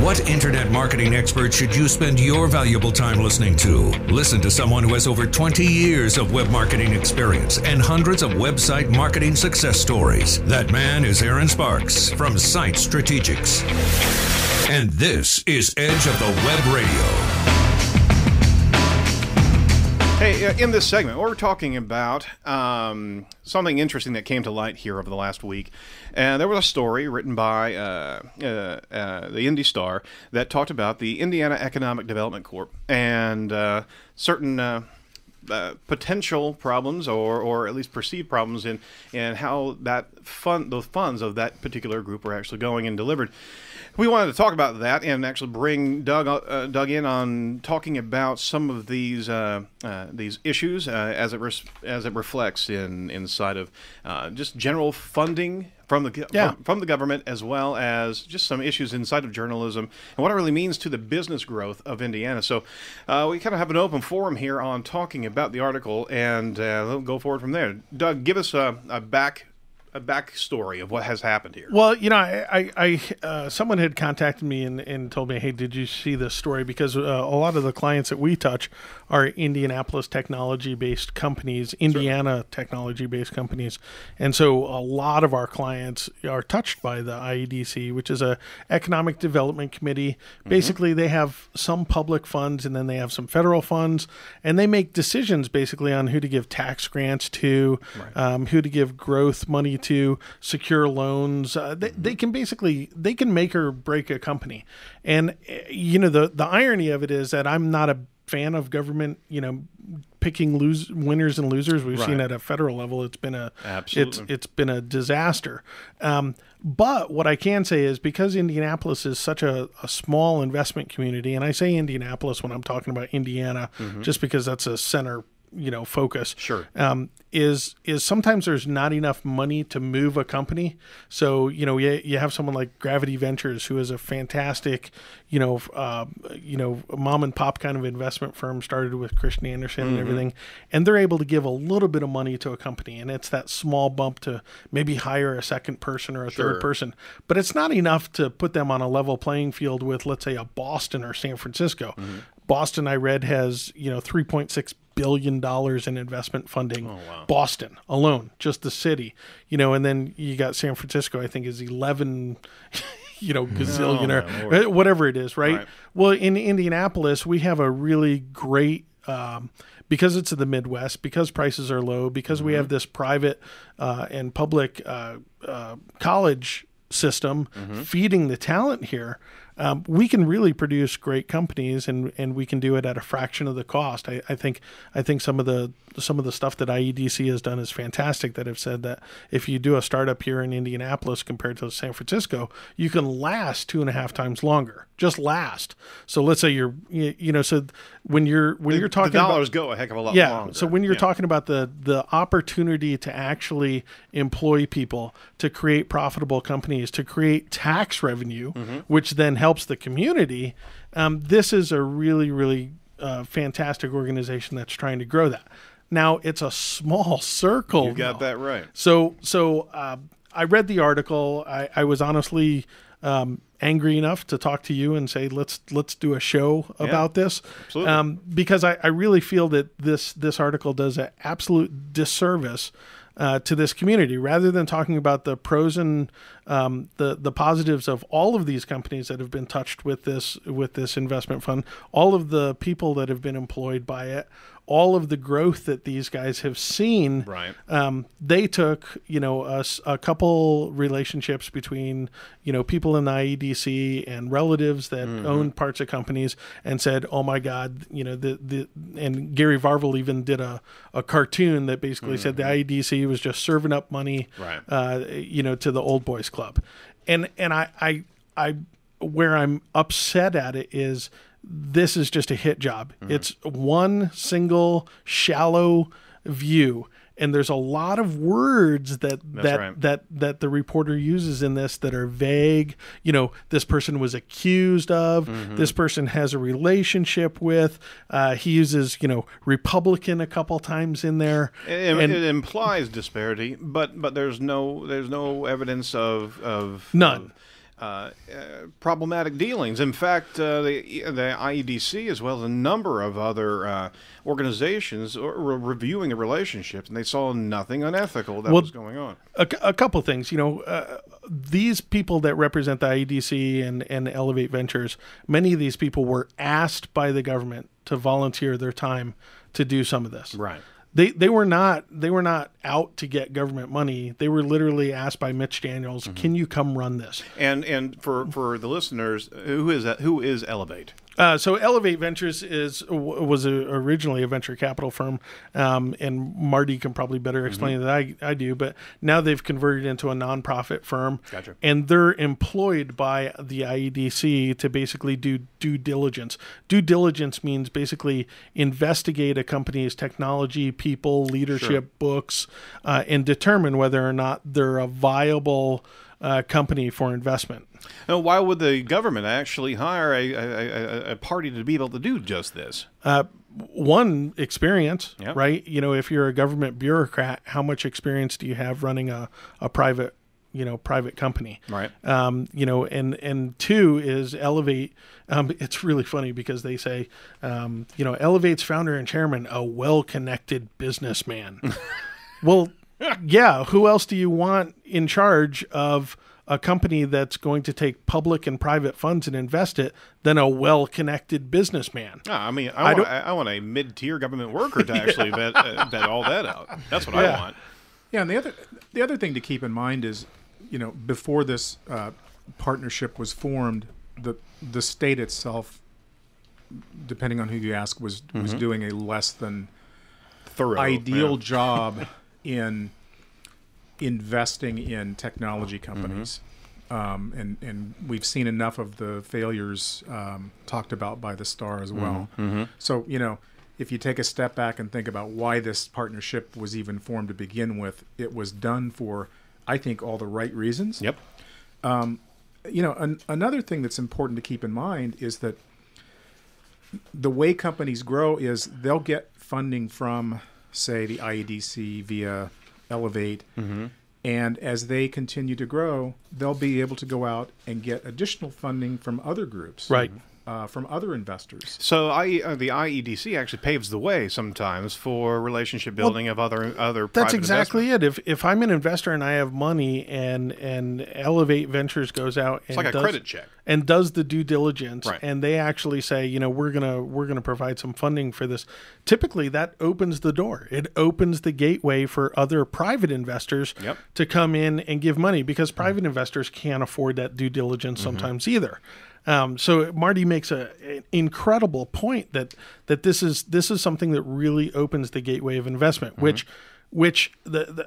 What internet marketing expert should you spend your valuable time listening to? Listen to someone who has over 20 years of web marketing experience and hundreds of website marketing success stories. That man is Aaron Sparks from Site Strategics. And this is Edge of the Web Radio. Hey, in this segment, we're talking about something interesting that came to light here over the last week. And there was a story written by the Indy Star that talked about the Indiana Economic Development Corp and certain potential problems or at least perceived problems in how those funds of that particular group were actually going and delivered. We wanted to talk about that and actually bring Doug in on talking about some of these issues as it reflects inside of just general funding from the government, as well as just some issues inside of journalism and what it really means to the business growth of Indiana. So we kind of have an open forum here on talking about the article, and we'll go forward from there. Doug, give us a backstory of what has happened here. Well, you know, I someone had contacted me and told me, hey, did you see this story? Because a lot of the clients that we touch are Indianapolis technology-based companies, Indiana technology-based companies. And so a lot of our clients are touched by the IEDC, which is a Economic Development Committee. Mm-hmm. Basically, they have some public funds and then they have some federal funds, and they make decisions basically on who to give tax grants to, who to give growth money to, secure loans. They can make or break a company. And, you know, the irony of it is that I'm not a fan of government, you know, picking winners and losers. We've seen at a federal level, it's been a disaster. But what I can say is, because Indianapolis is such a small investment community, and I say Indianapolis when I'm talking about Indiana, just because that's a center, you know, focus. Sure. Is sometimes there's not enough money to move a company. So, you know, you have someone like Gravity Ventures, who is a fantastic, mom and pop kind of investment firm, started with Christian Anderson and everything. And they're able to give a little bit of money to a company, and it's that small bump to maybe hire a second person or a third person. But it's not enough to put them on a level playing field with, let's say, a Boston or San Francisco. Boston, I read, has, you know, $3.6 billion in investment funding. Oh, wow. Boston alone, just the city, you know, and then you got San Francisco, I think, is 11, you know, gazillionaire, whatever it is, right? Well, in Indianapolis, we have a really great, because it's in the Midwest, because prices are low, because we have this private and public college system feeding the talent here. We can really produce great companies, and we can do it at a fraction of the cost. I think some of the stuff that IEDC has done is fantastic, that have said that if you do a startup here in Indianapolis compared to San Francisco, you can last 2.5 times longer. Just last. So let's say so when you're talking the dollars go a heck of a lot longer. So when you're talking about the opportunity to actually employ people, to create profitable companies, to create tax revenue, which then helps the community, this is a really, really fantastic organization that's trying to grow that. Now, it's a small circle. You got that right. So I read the article. I was honestly angry enough to talk to you and say, let's do a show about this. Absolutely. Because I really feel that this article does an absolute disservice to this community, rather than talking about the pros and the positives of all of these companies that have been touched with this investment fund, all of the people that have been employed by it, all of the growth that these guys have seen. Right. They took, you know, a couple relationships between, you know, people in the IEDC and relatives that owned parts of companies, and said, oh my God, you know, and Gary Varvel even did a cartoon that basically said the IEDC was just serving up money, you know, to the old boys club. And I where I'm upset at it is, this is just a hit job. It's one single shallow view, and there's a lot of words that the reporter uses in this that are vague. You know, this person was accused of, this person has a relationship with. He uses, you know, Republican a couple times in there. It implies disparity, but there's no evidence of none. problematic dealings. In fact, the IEDC, as well as a number of other organizations, were reviewing the relationships, and they saw nothing unethical that was going on. A couple things. These people that represent the IEDC and Elevate Ventures, many of these people were asked by the government to volunteer their time to do some of this. Right. They were not out to get government money. They were literally asked by Mitch Daniels, "Can you come run this?" And for the listeners, who is Elevate? So Elevate Ventures was originally a venture capital firm, and Marty can probably better explain than I do, but now they've converted into a nonprofit firm. Gotcha. And they're employed by the IEDC to basically do due diligence. Due diligence means basically investigate a company's technology, people, leadership, books, and determine whether or not they're a viable company for investment. Now, why would the government actually hire a party to be able to do just this? One, experience, Yep. right? If you're a government bureaucrat, how much experience do you have running a private company? Right. And two is Elevate. It's really funny because they say, Elevate's founder and chairman, a well-connected businessman. Well, yeah. Who else do you want in charge of a company that's going to take public and private funds and invest it than a well-connected businessman? I want a mid-tier government worker to actually vet all that out. That's what I want. Yeah, and the other thing to keep in mind is, before this partnership was formed, the state itself, depending on who you ask, was doing a less than thorough, ideal job in investing in technology companies. And we've seen enough of the failures talked about by the Star as well. So, if you take a step back and think about why this partnership was even formed to begin with, it was done for, I think, all the right reasons. Yep. Another thing that's important to keep in mind is that the way companies grow is they'll get funding from, say, the IEDC via Elevate. And as they continue to grow, they'll be able to go out and get additional funding from other groups. Right. From other investors. So the IEDC actually paves the way sometimes for relationship building of other private That's exactly investment. it. If I'm an investor and I have money and Elevate Ventures goes out and it's like a credit check and does the due diligence, right. and they actually say, we're gonna provide some funding for this. Typically, that opens the door. It opens the gateway for other private investors to come in and give money, because private investors can't afford that due diligence sometimes either. So Marty makes an incredible point that this is something that really opens the gateway of investment, which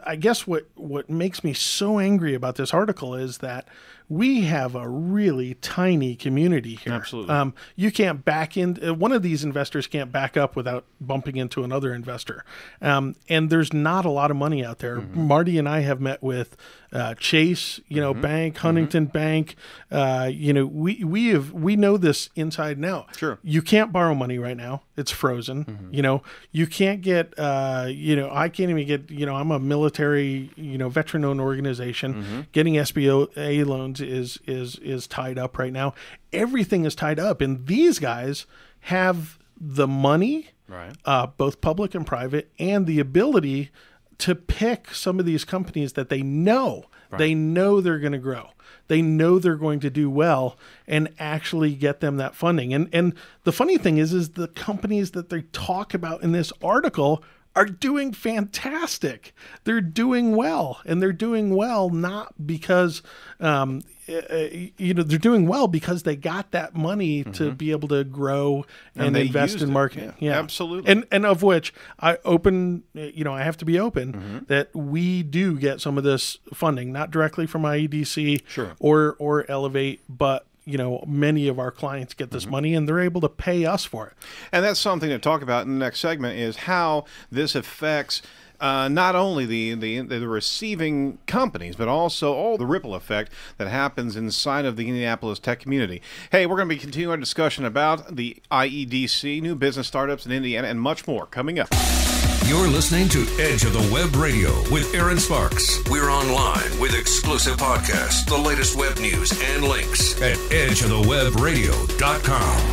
I guess what makes me so angry about this article is that we have a really tiny community here. Absolutely. You can't back in. One of these investors can't back up without bumping into another investor. And there's not a lot of money out there. Marty and I have met with Chase, Bank, Huntington Bank. We know this inside and out. Sure. You can't borrow money right now. It's frozen. You can't get, I can't even get, I'm a military, veteran-owned organization. Getting SBA loans is tied up right now. Everything is tied up, and these guys have the money, right? Both public and private, and the ability to pick some of these companies that they know they're going to grow. They know they're going to do well, and actually get them that funding. And the funny thing is the companies that they talk about in this article are doing fantastic. They're doing well, and they're doing well not because they're doing well because they got that money to be able to grow and invest in marketing. Yeah, absolutely. And of which I have to be open that we do get some of this funding, not directly from IEDC or Elevate, but many of our clients get this money, and they're able to pay us for it. And that's something to talk about in the next segment, is how this affects not only the receiving companies, but also all the ripple effect that happens inside of the Indianapolis tech community. Hey, we're going to be continuing our discussion about the IEDC, new business startups in Indiana, and much more coming up. You're listening to Edge of the Web Radio with Aaron Sparks. We're online with exclusive podcasts, the latest web news, and links at edgeofthewebradio.com.